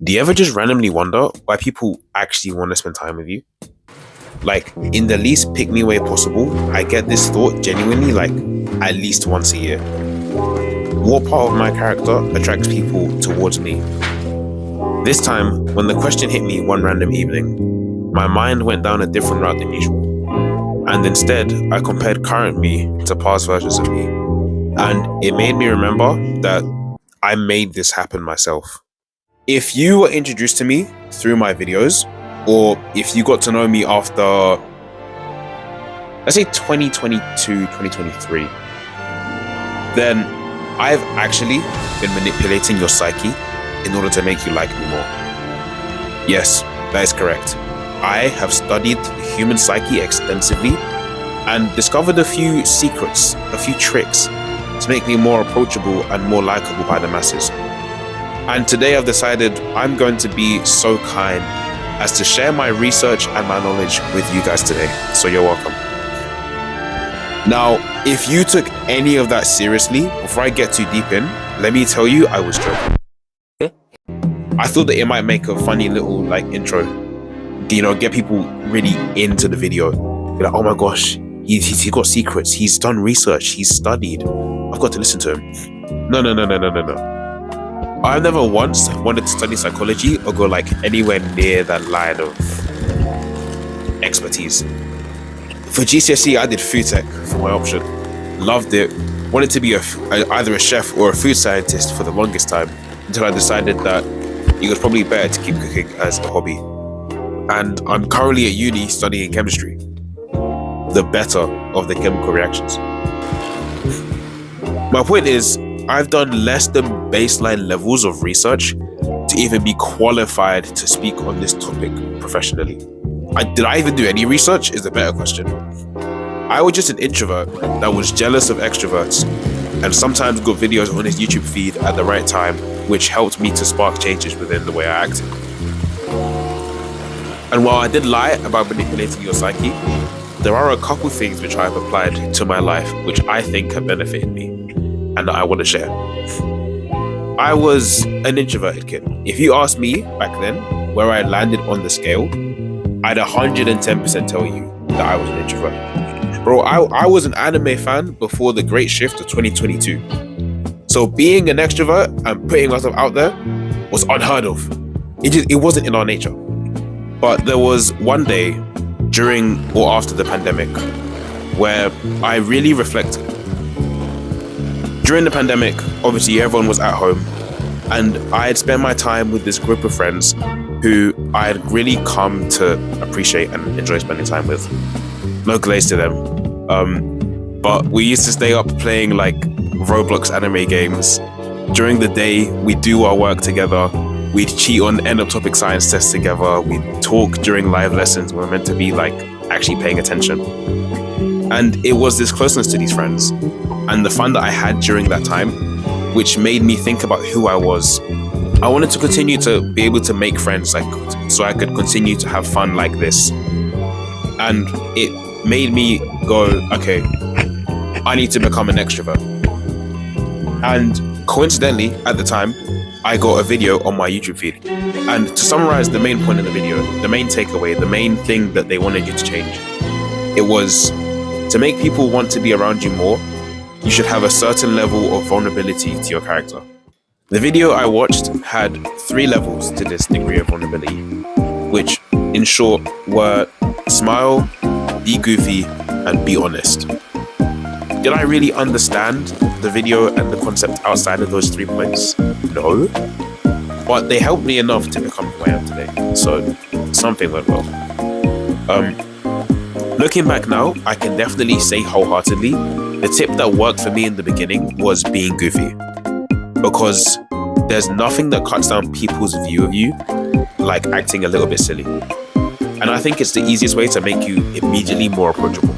Do you ever just randomly wonder why people actually want to spend time with you? Like, in the least pick me way possible, I get this thought genuinely like at least once a year. What part of my character attracts people towards me? This time, when the question hit me one random evening, my mind went down a different route than usual. And instead, I compared current me to past versions of me. And it made me remember that I made this happen myself. If you were introduced to me through my videos, or if you got to know me after, let's say 2022, 2023, then I've actually been manipulating your psyche in order to make you like me more. Yes, that is correct. I have studied the human psyche extensively and discovered a few secrets, a few tricks to make me more approachable and more likable by the masses. And today I've decided I'm going to be so kind as to share my research and my knowledge with you guys today. So you're welcome. Now, if you took any of that seriously, before I get too deep in, let me tell you I was joking. I thought that it might make a funny little intro, get people really into the video. Be like, oh my gosh, he's got secrets, he's done research, he's studied. I've got to listen to him. No. I've never once wanted to study psychology or go anywhere near that line of expertise. For GCSE, I did food tech for my option. Loved it. Wanted to be either a chef or a food scientist for the longest time, until I decided that it was probably better to keep cooking as a hobby. And I'm currently at uni studying chemistry, the better of the chemical reactions. My point is, I've done less than baseline levels of research to even be qualified to speak on this topic professionally. Did I even do any research is the better question. I was just an introvert that was jealous of extroverts and sometimes got videos on his YouTube feed at the right time, which helped me to spark changes within the way I acted. And while I did lie about manipulating your psyche, there are a couple things which I have applied to my life which I think have benefited me and that I want to share. I was an introverted kid. If you asked me back then where I landed on the scale, I'd 110% tell you that I was an introvert. Bro, I was an anime fan before the great shift of 2022. So being an extrovert and putting myself out there was unheard of. It wasn't in our nature. But there was one day during or after the pandemic where I really reflected. During the pandemic, obviously everyone was at home, and I had spent my time with this group of friends who I had really come to appreciate and enjoy spending time with. No glaze to them. But we used to stay up playing Roblox anime games. During the day, we'd do our work together. We'd cheat on end of topic science tests together. We'd talk during live lessons. We're meant to be actually paying attention. And it was this closeness to these friends and the fun that I had during that time, which made me think about who I was. I wanted to continue to be able to make friends so I could continue to have fun like this. And it made me go, okay, I need to become an extrovert. And coincidentally, at the time, I got a video on my YouTube feed. And to summarize the main point of the video, the main takeaway, the main thing that they wanted you to change, it was to make people want to be around you more, you should have a certain level of vulnerability to your character. The video I watched had 3 levels to this degree of vulnerability, which, in short, were smile, be goofy, and be honest. Did I really understand the video and the concept outside of those 3 points? No. But they helped me enough to become who I am today, so something went well. Looking back now, I can definitely say wholeheartedly, the tip that worked for me in the beginning was being goofy. Because there's nothing that cuts down people's view of you like acting a little bit silly. And I think it's the easiest way to make you immediately more approachable.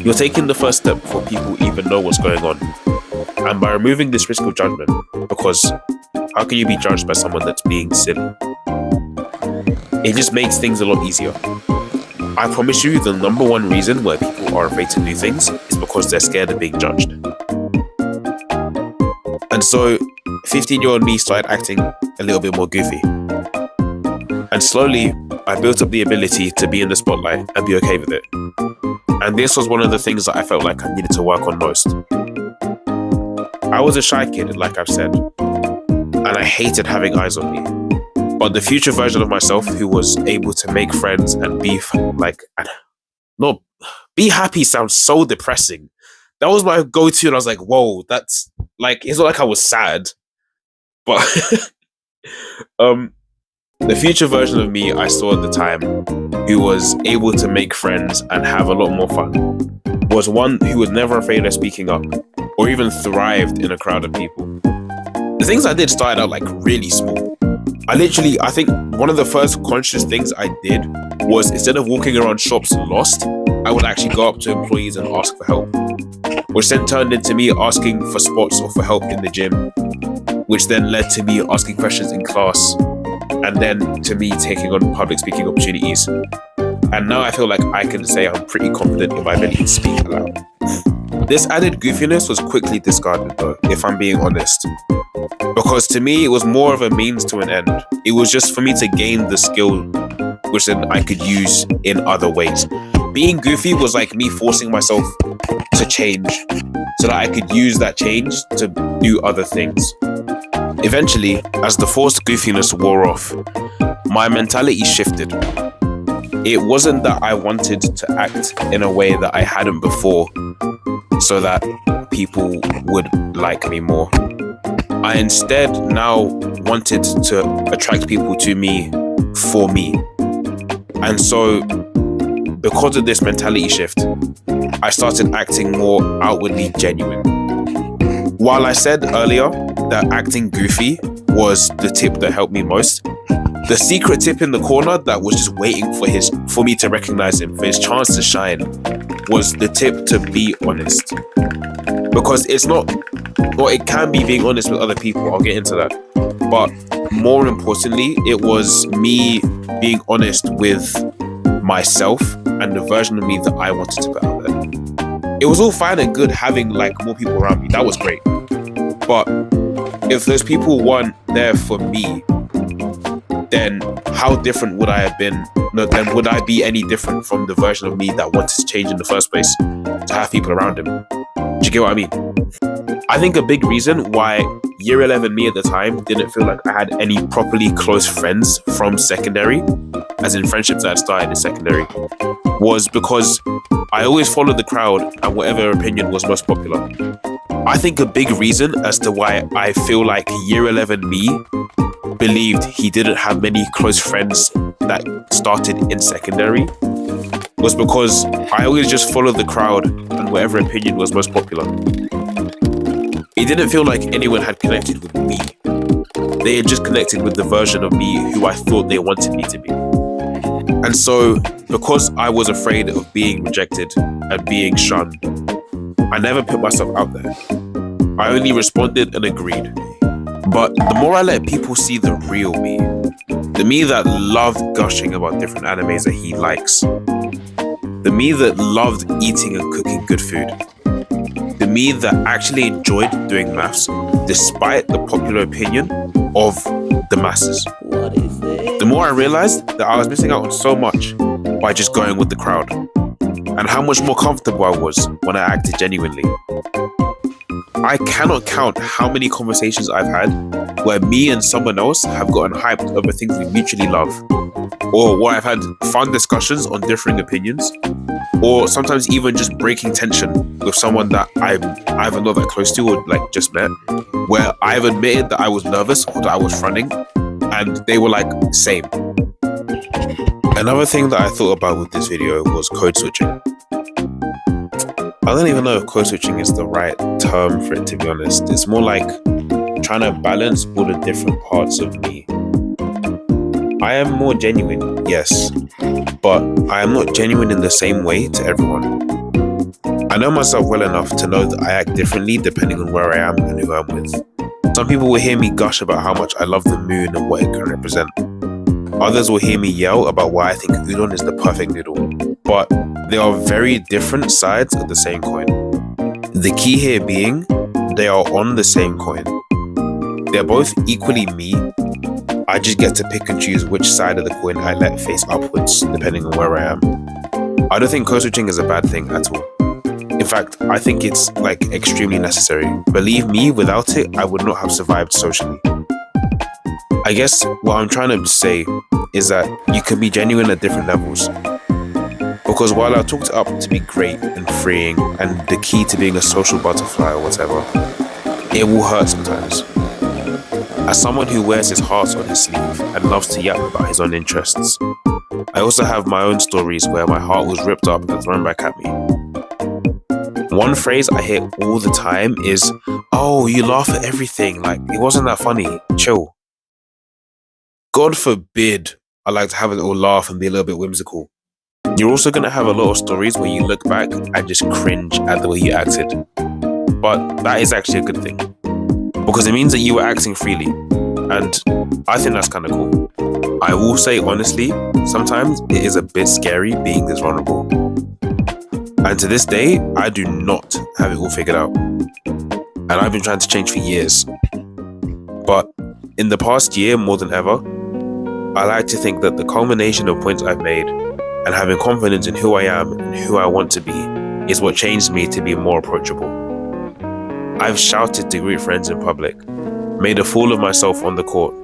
You're taking the first step before people even know what's going on. And by removing this risk of judgment, because how can you be judged by someone that's being silly? It just makes things a lot easier. I promise you, the number one reason why people are afraid to do things is because they're scared of being judged. And so 15-year-old me started acting a little bit more goofy. And slowly, I built up the ability to be in the spotlight and be okay with it. And this was one of the things that I felt like I needed to work on most. I was a shy kid, like I've said, and I hated having eyes on me. But the future version of myself who was able to make friends and be be happy sounds so depressing. That was my go-to, and I was like, whoa, that's like, it's not like I was sad, but the future version of me I saw at the time, who was able to make friends and have a lot more fun, was one who was never afraid of speaking up or even thrived in a crowd of people. The things I did started out like really small. I think one of the first conscious things I did was, instead of walking around shops lost, I would actually go up to employees and ask for help, which then turned into me asking for spots or for help in the gym, which then led to me asking questions in class, and then to me taking on public speaking opportunities. And now I feel like I can say I'm pretty confident in my ability to speak aloud. This added goofiness was quickly discarded though, if I'm being honest. Because to me, it was more of a means to an end. It was just for me to gain the skill, which then I could use in other ways. Being goofy was like me forcing myself to change so that I could use that change to do other things. Eventually, as the forced goofiness wore off, my mentality shifted. It wasn't that I wanted to act in a way that I hadn't before so that people would like me more. I instead now wanted to attract people to me for me. And so, because of this mentality shift, I started acting more outwardly genuine. While I said earlier that acting goofy was the tip that helped me most, the secret tip in the corner that was just waiting for me to recognize him, for his chance to shine, was the tip to be honest. Because it can be being honest with other people, I'll get into that. But more importantly, it was me being honest with myself and the version of me that I wanted to put out there. It was all fine and good having like more people around me, that was great. But if those people weren't there for me, then how different would I have been? No, then would I be any different from the version of me that wanted to change in the first place to have people around him? Do you get what I mean? I think a big reason why year 11 me at the time didn't feel like I had any properly close friends from secondary, as in friendships that had started in secondary, was because I always followed the crowd and whatever opinion was most popular. I think a big reason as to why I feel like year 11 me believed he didn't have many close friends that started in secondary was because I always just followed the crowd and whatever opinion was most popular. It didn't feel like anyone had connected with me. They had just connected with the version of me who I thought they wanted me to be. And so, because I was afraid of being rejected and being shunned, I never put myself out there. I only responded and agreed. But the more I let people see the real me, the me that loved gushing about different animes that he likes, the me that loved eating and cooking good food, the me that actually enjoyed doing maths despite the popular opinion of the masses, the more I realized that I was missing out on so much by just going with the crowd, and how much more comfortable I was when I acted genuinely. I cannot count how many conversations I've had where me and someone else have gotten hyped over things we mutually love, or where I've had fun discussions on differing opinions, or sometimes even just breaking tension with someone that I'm either not that close to or like just met, where I've admitted that I was nervous or that I was fronting, and they were like, same. Another thing that I thought about with this video was code switching. I don't even know if code switching is the right term for it, to be honest. It's more like trying to balance all the different parts of me. I am more genuine, yes, but I am not genuine in the same way to everyone. I know myself well enough to know that I act differently depending on where I am and who I'm with. Some people will hear me gush about how much I love the moon and what it can represent. Others will hear me yell about why I think udon is the perfect noodle. But they are very different sides of the same coin. The key here being, they are on the same coin. They're both equally me. I just get to pick and choose which side of the coin I let face upwards, depending on where I am. I don't think code switching is a bad thing at all. In fact, I think it's like extremely necessary. Believe me, without it, I would not have survived socially. I guess what I'm trying to say is that you can be genuine at different levels. Because while I talked it up to be great and freeing and the key to being a social butterfly or whatever, it will hurt sometimes. As someone who wears his heart on his sleeve and loves to yap about his own interests, I also have my own stories where my heart was ripped up and thrown back at me. One phrase I hear all the time is, "Oh, you laugh at everything, like it wasn't that funny, chill." God forbid I like to have a little laugh and be a little bit whimsical. You're also going to have a lot of stories where you look back and just cringe at the way you acted. But that is actually a good thing, because it means that you were acting freely, and I think that's kind of cool. I will say honestly, sometimes it is a bit scary being this vulnerable. And to this day, I do not have it all figured out. And I've been trying to change for years. But in the past year, more than ever, I like to think that the culmination of points I've made and having confidence in who I am and who I want to be is what changed me to be more approachable. I've shouted to greet friends in public, made a fool of myself on the court,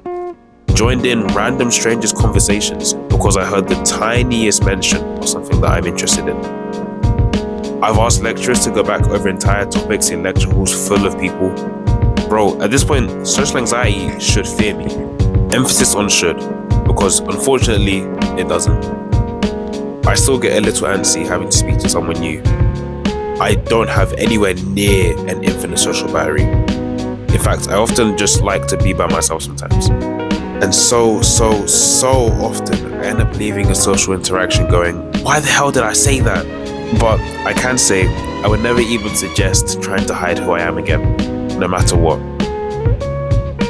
joined in random strangers' conversations because I heard the tiniest mention of something that I'm interested in. I've asked lecturers to go back over entire topics in lecture halls full of people. Bro, at this point, social anxiety should fear me. Emphasis on should, because unfortunately, it doesn't. I still get a little antsy having to speak to someone new. I don't have anywhere near an infinite social battery. In fact, I often just like to be by myself sometimes. And so often I end up leaving a social interaction going, why the hell did I say that? But I can say I would never even suggest trying to hide who I am again, no matter what.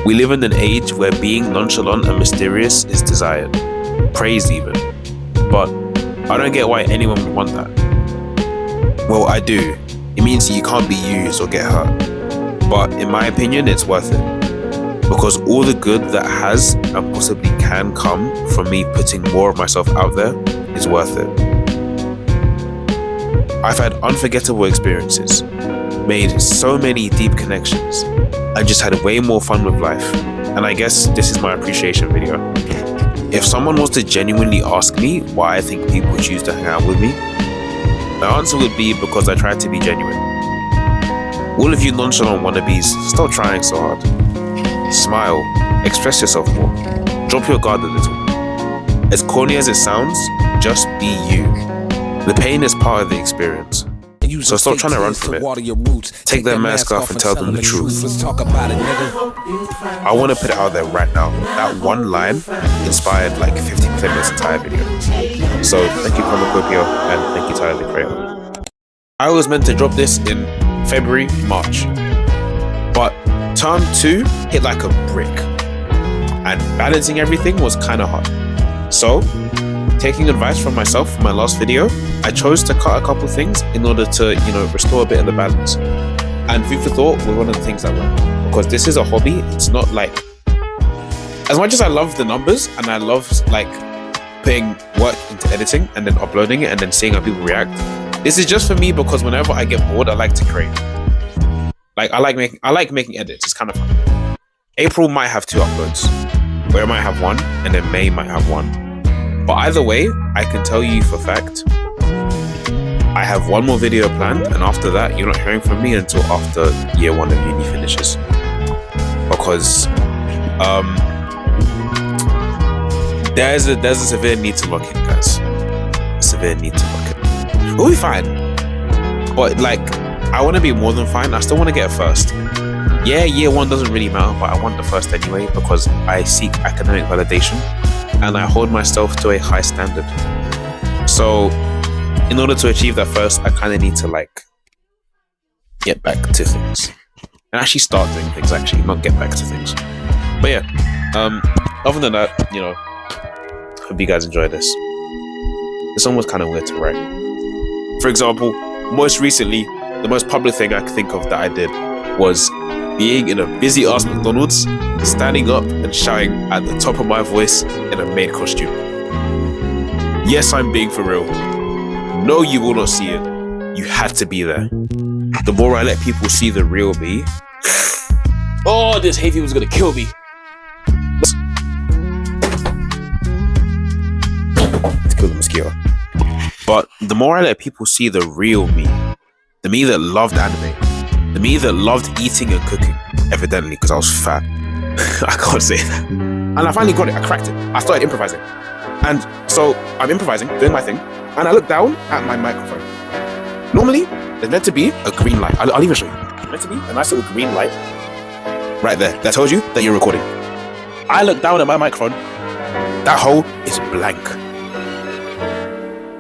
We live in an age where being nonchalant and mysterious is desired, praised even. But I don't get why anyone would want that. Well, I do. It means you can't be used or get hurt. But in my opinion, it's worth it. Because all the good that has and possibly can come from me putting more of myself out there is worth it. I've had unforgettable experiences, made so many deep connections, and just had way more fun with life. And I guess this is my appreciation video. If someone was to genuinely ask me why I think people choose to hang out with me, my answer would be because I try to be genuine. All of you nonchalant wannabes, stop trying so hard. Smile, express yourself more, drop your guard a little. As corny as it sounds, just be you. The pain is part of the experience. So stop trying to run from it. Take that mask off and tell them the truth. I want to put it out there right now. That one line inspired like 50% of this entire video. So thank you, Comicopia, and thank you, Tyler the Creator. I was meant to drop this in February, March. But term 2 hit like a brick. And balancing everything was kind of hard. So, taking advice from myself from my last video, I chose to cut a couple things in order to, restore a bit of the balance. And food for thought were one of the things that went. Because this is a hobby, it's not like... As much as I love the numbers and I love putting work into editing and then uploading it and then seeing how people react, this is just for me because whenever I get bored, I like to create. I like making edits, it's kind of fun. April might have 2 uploads, where I might have 1, and then May might have 1. But either way, I can tell you for fact, I have 1 more video planned, and after that, you're not hearing from me until after year 1 of uni finishes. Because there's a severe need to lock in, guys. A severe need to lock in. We'll be fine. But I want to be more than fine. I still want to get a first. Yeah, year 1 doesn't really matter, but I want the first anyway because I seek academic validation and I hold myself to a high standard. So, in order to achieve that first, I kind of need to get back to things and actually start doing things. Actually, not get back to things. But yeah, other than that, hope you guys enjoy this. This one was kind of weird to write. For example, most recently, the most public thing I could think of that I did was being in a busy ass McDonald's, standing up and shouting at the top of my voice in a maid costume. Yes, I'm being for real. No, you will not see it. You had to be there. The more I let people see the real me, oh, this hay fever was gonna kill me. Let's kill the mosquito. But the more I let people see the real me, the me that loved anime, the me that loved eating and cooking, evidently because I was fat. I can't say that. And I finally got it. I cracked it. I started improvising. And so I'm improvising, doing my thing, and I look down at my microphone. Normally, there's meant to be a green light. I'll even show you. There's meant to be a nice little green light right there that tells you that you're recording. I look down at my microphone. That hole is blank.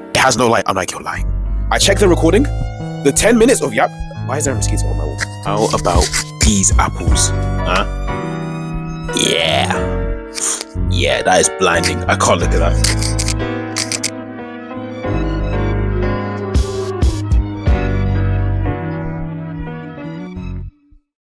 It has no light. I'm like, you're lying. I check the recording. The 10 minutes of yap. Why is there a mosquito on my wall? How about these apples? Huh? Yeah. Yeah, that is blinding. I can't look at that.